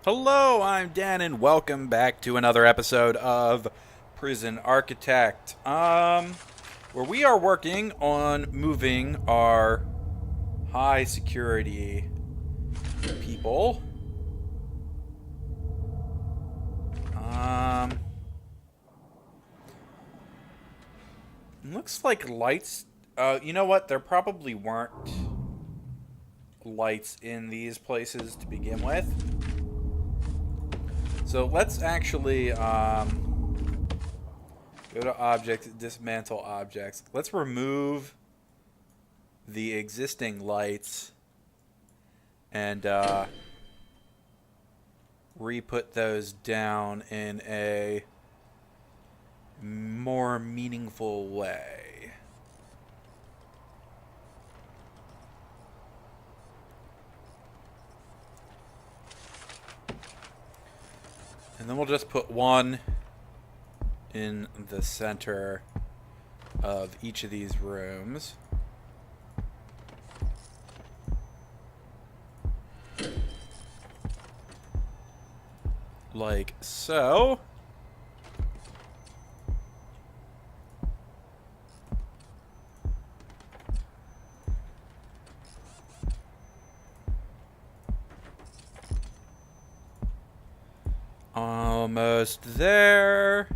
Hello, I'm Dan, and welcome back to another episode of Prison Architect. Where we are working on moving our high security people. Um, Looks like lights. You know what? There probably weren't lights in these places to begin with. So let's actually go to objects, dismantle objects. Let's remove the existing lights and re-put those down in a more meaningful way. And then we'll just put one in the center of each of these rooms. Like so. Almost there.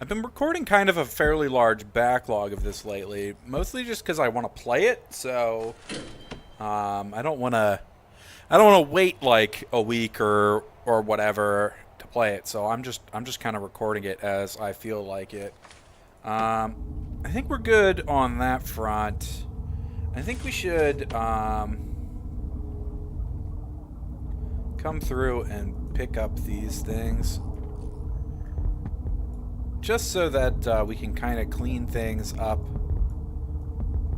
I've been recording kind of a fairly large backlog of this lately, mostly just because I want to play it. So I don't want to. I don't want to wait like a week or whatever to play it. So I'm just kind of recording it as I feel like it. I think we're good on that front. I think we should come through and pick up these things. Just so that we can kind of clean things up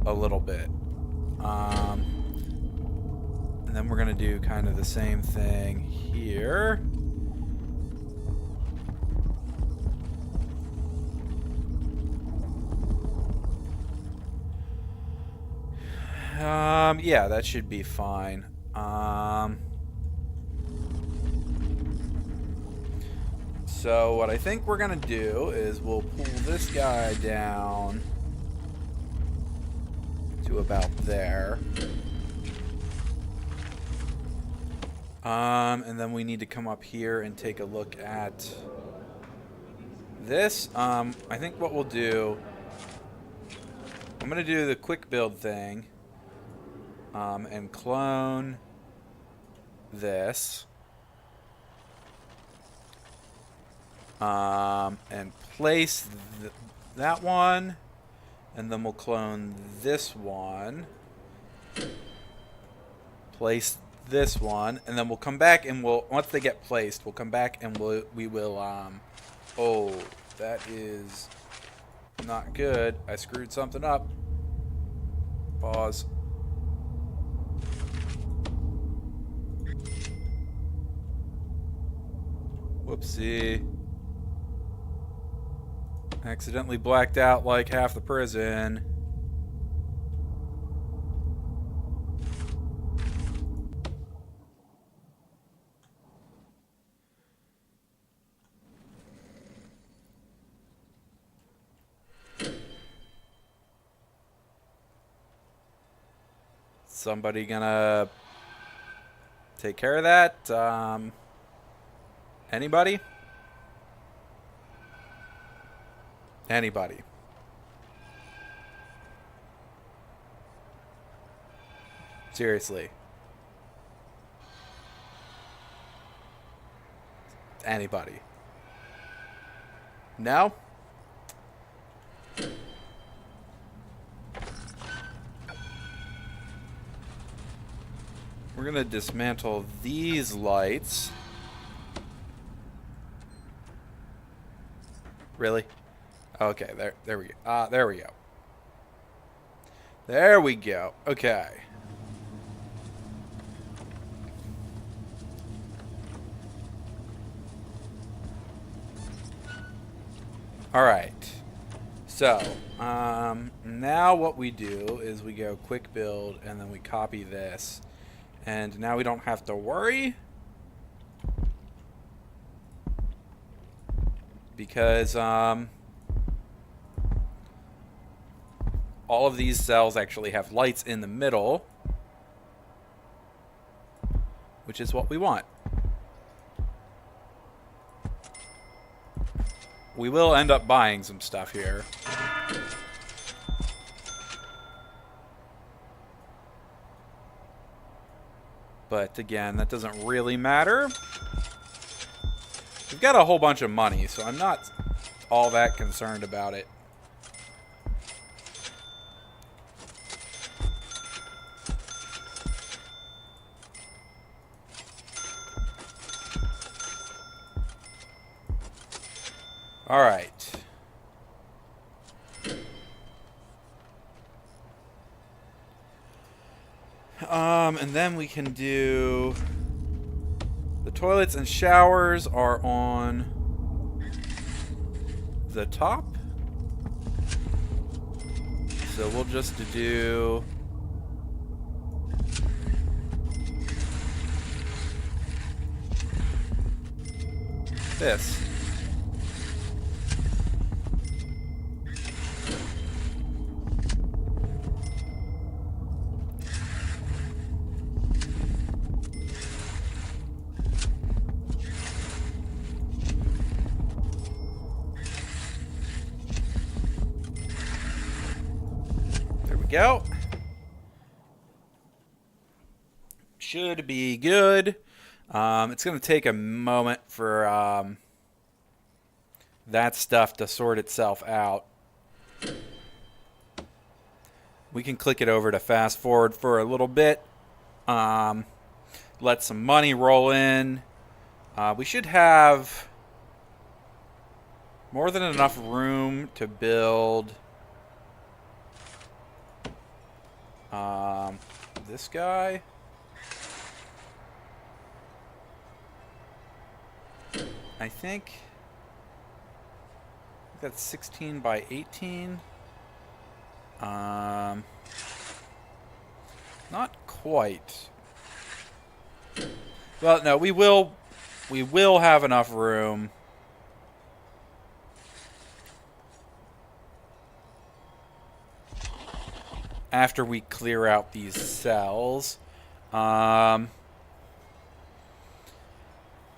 a little bit. And then we're going to do kind of the same thing here. Yeah, that should be fine. So what I think we're gonna do is we'll pull this guy down to about there. And then we need to come up here and take a look at this. I think what we'll do, I'm gonna do the quick build thing, and clone this. And place that one, and then we'll clone this one, place this one, and then we'll come back and we'll, once they get placed, we'll come back and we will oh, that is not good. I screwed something up. Pause. Whoopsie. Accidentally blacked out like half the prison. Somebody gonna take care of that? Anybody? Anybody? Seriously. Anybody? No? We're gonna dismantle these lights. Really? Okay, there we go. There we go. There we go. Okay. All right. So, now what we do is we go quick build and then we copy this And now we don't have to worry. Because all of these cells actually have lights in the middle, which is what we want. We will end up buying some stuff here. But again, that doesn't really matter. We've got a whole bunch of money, so I'm not all that concerned about it. All right. And then we can do... The toilets and showers are on the top. So we'll just do... this. Go. Should be good. It's going to take a moment for that stuff to sort itself out. We can click it over to fast forward for a little bit. Let some money roll in. We should have more than enough room to build this guy. I think that's 16 by 18. Not quite. Well, no, we will have enough room. After we clear out these cells.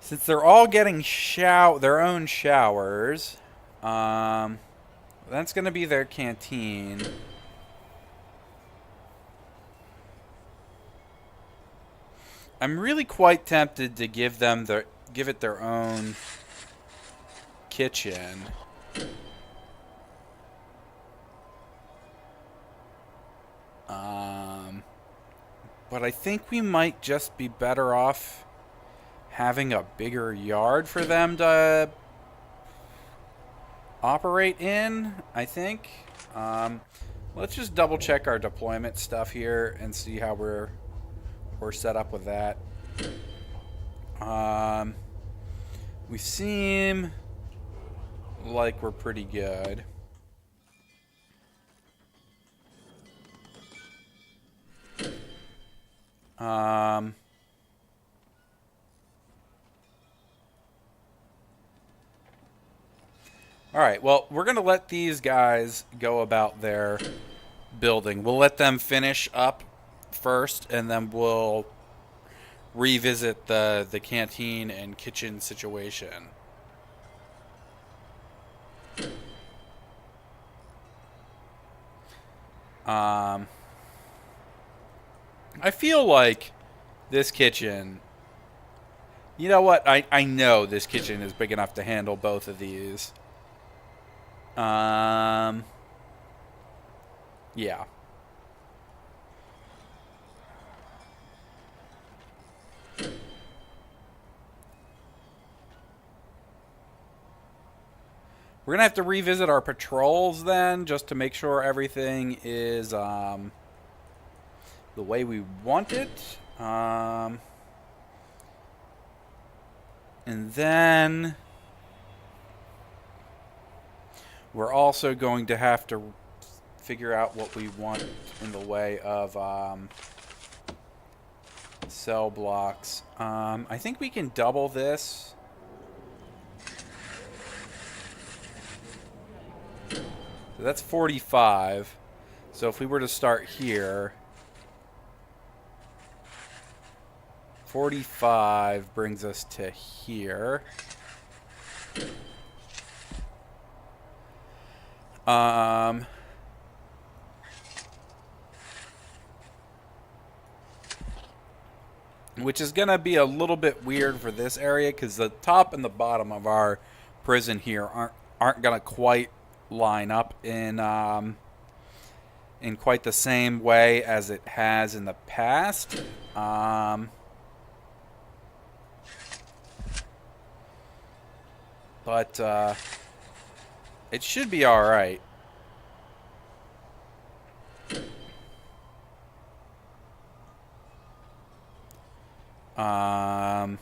Since they're all getting their own showers, that's going to be their canteen. I'm really quite tempted to give it their own kitchen. But I think we might just be better off having a bigger yard for them to operate in, I think. Let's just double check our deployment stuff here and see how we're set up with that. We seem like we're pretty good. Alright, well, we're going to let these guys go about their building. We'll let them finish up first, and then we'll revisit the canteen and kitchen situation. I feel like this kitchen... You know what? I know this kitchen is big enough to handle both of these. Yeah. We're going to have to revisit our patrols then, just to make sure everything is the way we want it. And then we're also going to have to figure out what we want in the way of cell blocks. I think we can double this. So that's 45. So if we were to start here, 45 brings us to here. Which is going to be a little bit weird for this area because the top and the bottom of our prison here aren't going to quite line up in quite the same way as it has in the past. But it should be all right. Oh,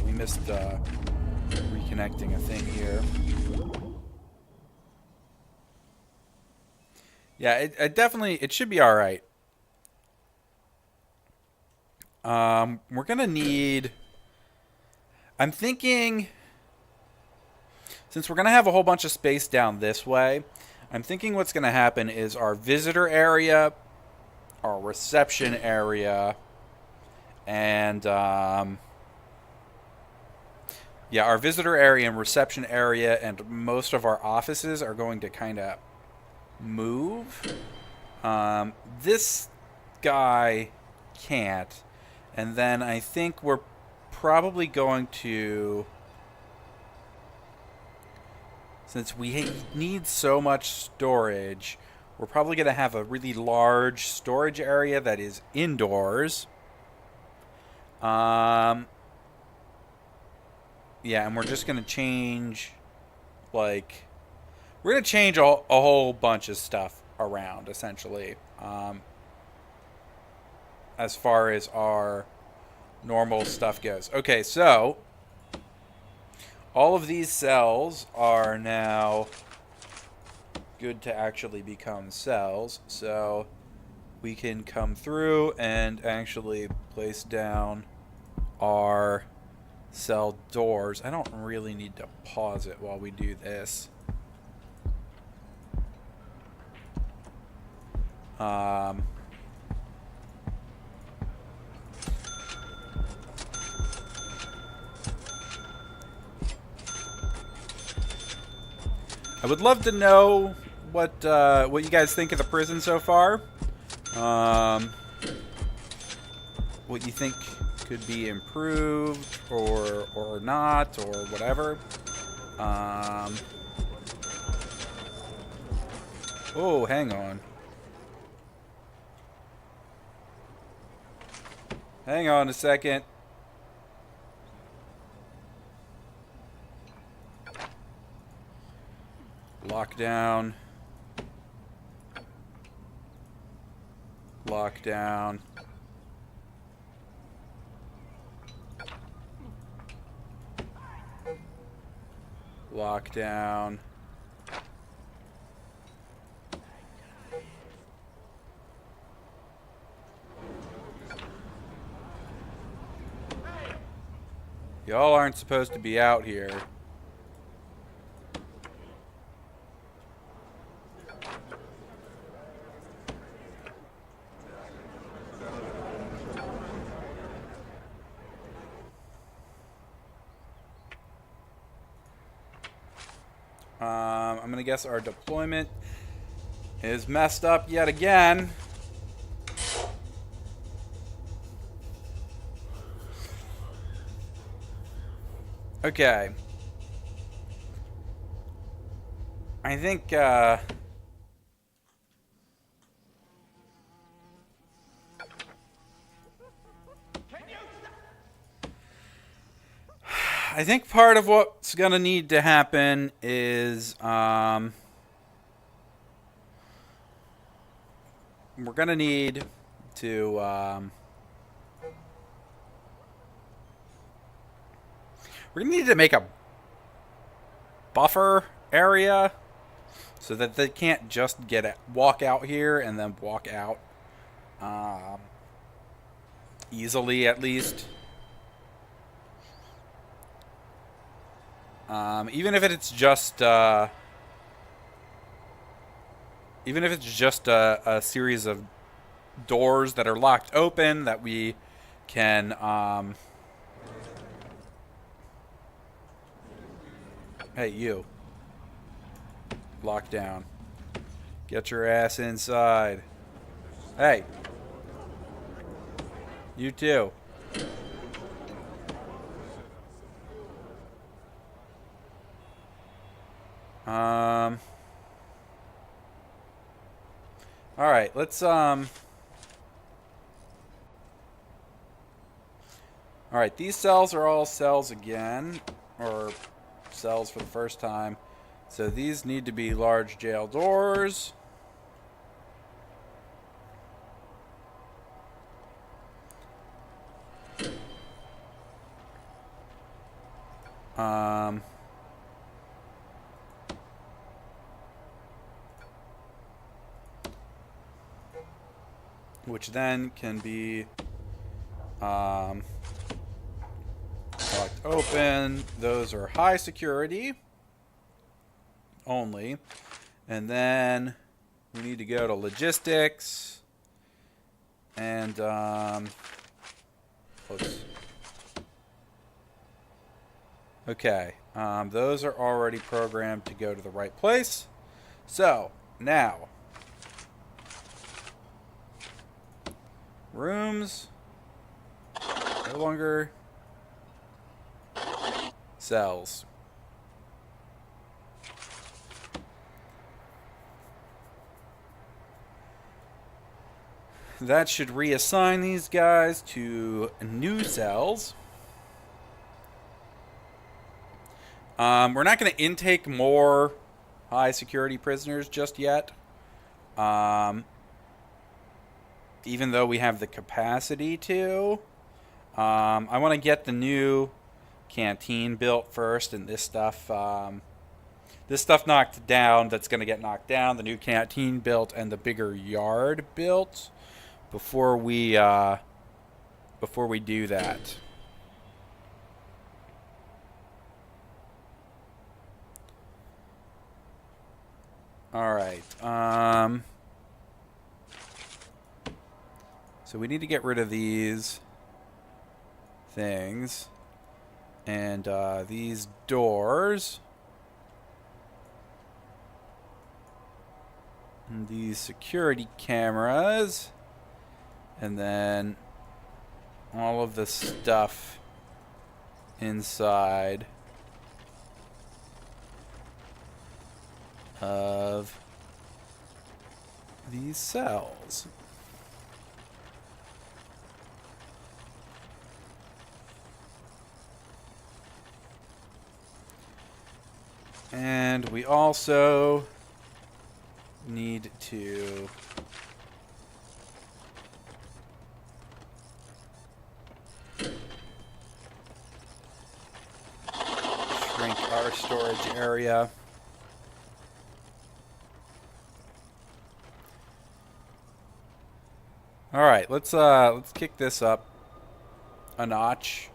we missed reconnecting a thing here. Yeah, it definitely, it should be all right. We're gonna need, I'm thinking, since we're gonna have a whole bunch of space down this way, I'm thinking what's gonna happen is our visitor area, our reception area, and yeah, our visitor area and reception area and most of our offices are going to kind of move. This guy can't. And then I think we're probably going to, since we need so much storage, we're probably going to have a really large storage area that is indoors. Yeah, and we're just going to change, like, we're going to change a whole bunch of stuff around, essentially, as far as our normal stuff goes. Okay, so all of these cells are now good to actually become cells. So we can come through and actually place down our cell doors. I don't really need to pause it while we do this. I would love to know what you guys think of the prison so far. What you think could be improved or not or whatever. Oh, hang on. Hang on a second. Lockdown. Lockdown. Lockdown. Y'all aren't supposed to be out here. I'm gonna guess our deployment is messed up yet again. Okay. I think, I think part of what's going to need to happen is we're going to need to we're going to need to make a buffer area so that they can't just walk out here and then walk out easily, at least. Even if it's just a series of doors that are locked open that we can hey, you. Lock down. Get your ass inside. Hey. You too. Alright, let's Alright, these cells are all cells again. Or cells for the first time. So these need to be large jail doors. Which then can be locked open. Those are high security only. And then we need to go to logistics and oops. Okay, those are already programmed to go to the right place. So now rooms no longer cells. That should reassign these guys to new cells. We're not going to intake more high security prisoners just yet. Even though we have the capacity to. I want to get the new canteen built first, and this stuff knocked down. That's going to get knocked down. The new canteen built and the bigger yard built before we do that. All right. So we need to get rid of these things and these doors and these security cameras, and then all of the stuff inside of these cells. And we also need to shrink our storage area. All right, let's kick this up a notch.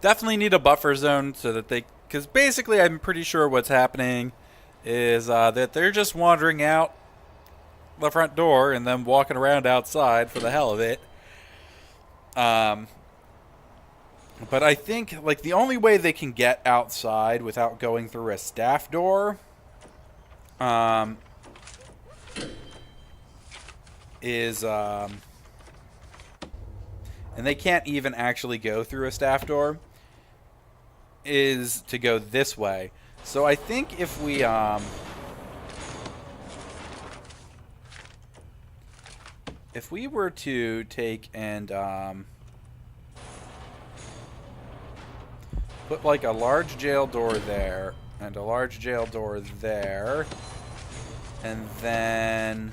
Definitely need a buffer zone so that because basically I'm pretty sure what's happening is that they're just wandering out the front door and then walking around outside for the hell of it. But I think like the only way they can get outside without going through a staff door is and they can't even actually go through a staff door, is to go this way. So I think if we were to take and put like a large jail door there and a large jail door there, and then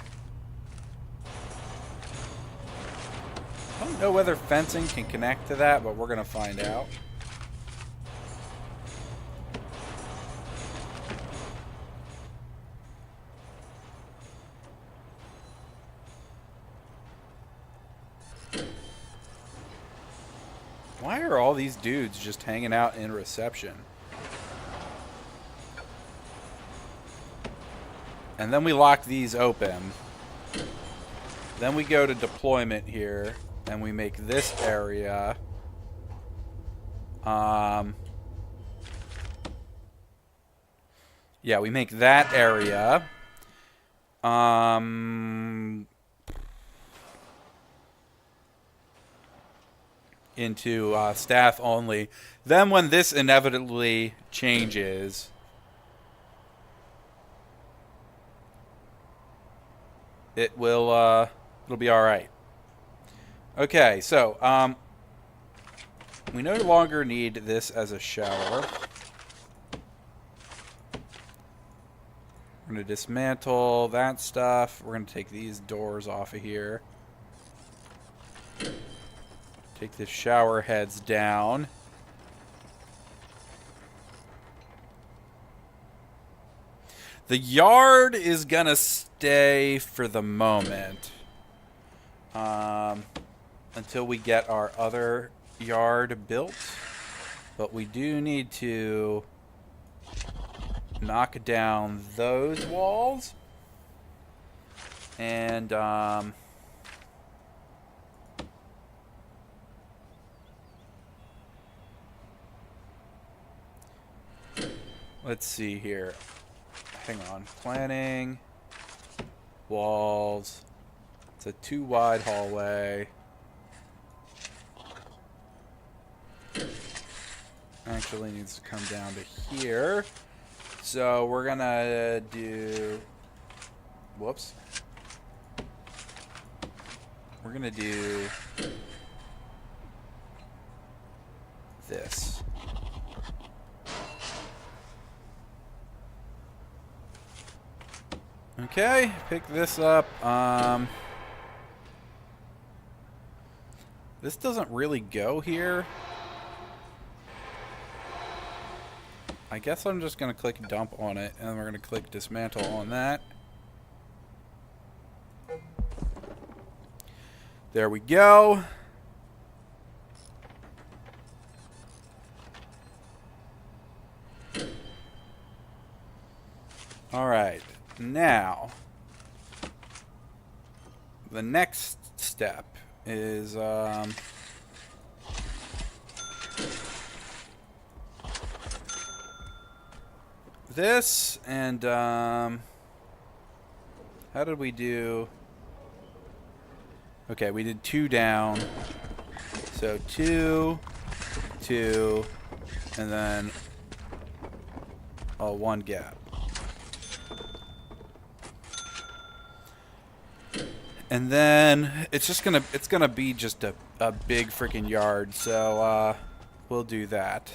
I don't know whether fencing can connect to that, but we're gonna find out. are all these dudes just hanging out in reception? And then we lock these open. Then we go to deployment here, and we make this area. Yeah, we make that area. Into staff only. Then when this inevitably changes, it will it'll be all right. Okay, so we no longer need this as a shower. We're going to dismantle that stuff. We're going to take these doors off of here. Take the shower heads down. The yard is going to stay for the moment. Until we get our other yard built. But we do need to knock down those walls. And let's see here. Hang on. Planning. Walls. It's a 2 wide hallway. Actually needs to come down to here. So we're gonna do... Whoops. We're gonna do this. Okay, pick this up. This doesn't really go here. I guess I'm just going to click dump on it, and we're going to click dismantle on that. There we go. All right. Now, the next step is this, and how did we do? Okay, we did 2 down. So 2, 2, and then 1 gap. And then it's gonna be just a big freaking yard. So we'll do that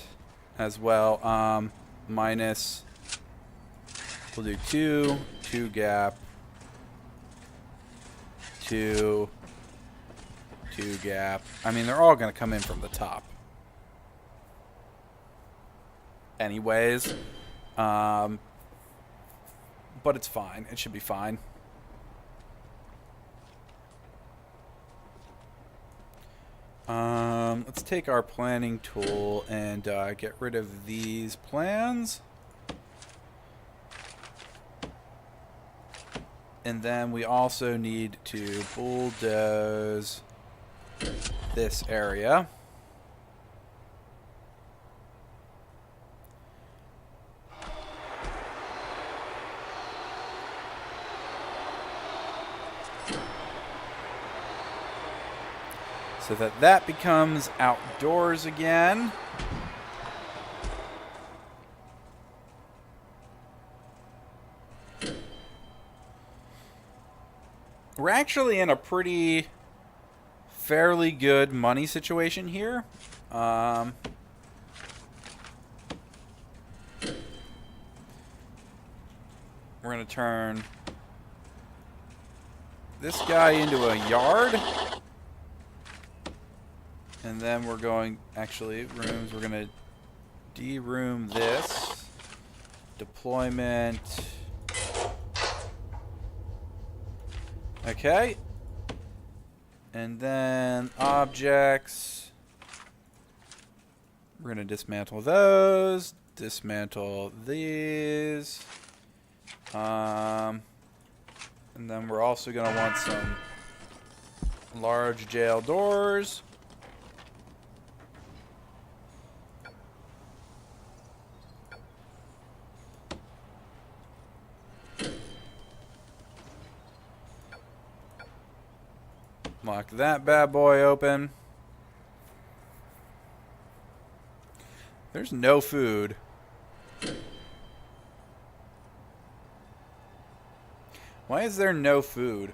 as well. Minus, we'll do 2, 2 gap, 2, 2 gap. I mean, they're all gonna come in from the top. Anyways, but it's fine. It should be fine. Let's take our planning tool and get rid of these plans. And then we also need to bulldoze this area. So that becomes outdoors again. We're actually in a fairly good money situation here. We're going to turn this guy into a yard. And then we're going, actually, rooms, we're going to de-room this. Deployment. Okay. And then objects. We're going to dismantle those. Dismantle these. And then we're also going to want some large jail doors. Lock that bad boy open. There's no food. Why is there no food?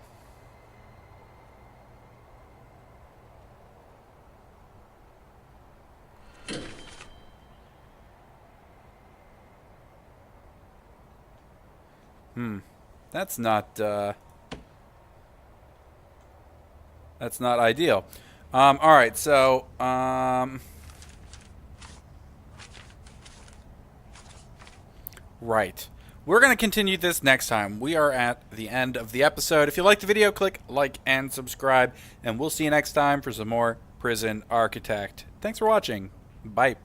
That's not ideal. All right, so right. We're going to continue this next time. We are at the end of the episode. If you liked the video, click like and subscribe, and we'll see you next time for some more Prison Architect. Thanks for watching. Bye.